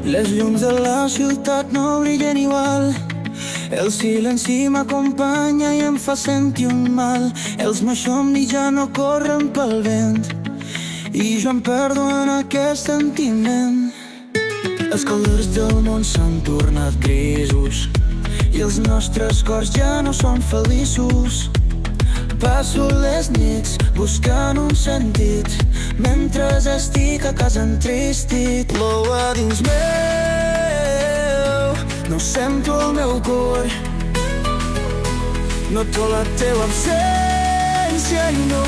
Les llums de la ciutat no brillen igual. El silenci m'acompanya i em fa sentir un mal. Els meus somnis ja no corren pel vent i jo em perdo en aquest sentiment. Els colors del món s'han tornat grisos i els nostres cors ja no són feliços. Passo les nits buscant un sentit mentre estic a casa entristit. Plou a dins meu, no sento el meu cor. Noto la teva absència i no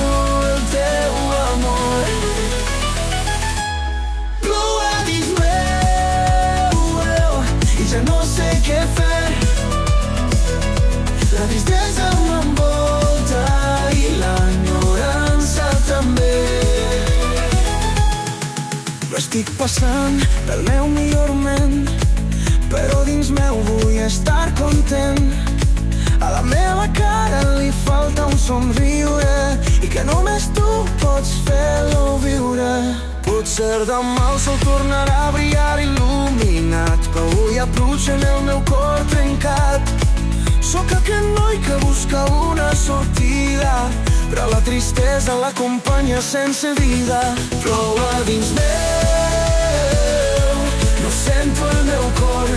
el teu amor. Plou a dins meu i ja no sé què fer. La tristesa m'envolta i l'enyorança també. No estic passant pel meu millor moment, però dins meu vull estar content. A la meva cara li falta un somriure i que només tu pots fer-lo viure. Potser demà el sol tornarà a brillar il·luminat, però avui ha pluja en el meu cor trencat. Sóc aquest noi que busca una sortida, però la tristesa l'acompanya sense vida. Plou a dins meu, no sento el meu cor.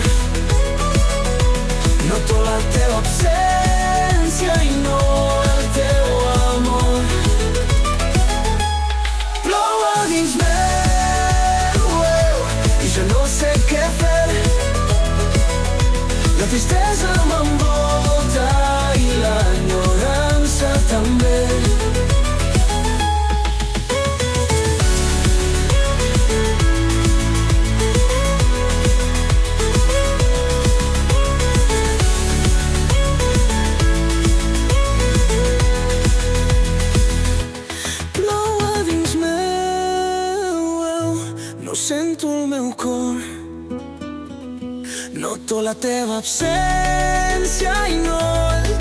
Noto la teva absència i no el teu amor. Plou a dins meu i jo no sé què fer. La tristesa m'envolta i l'enyorança també. Plou a dins meu, no sento el meu cor. Noto la teva absència i no el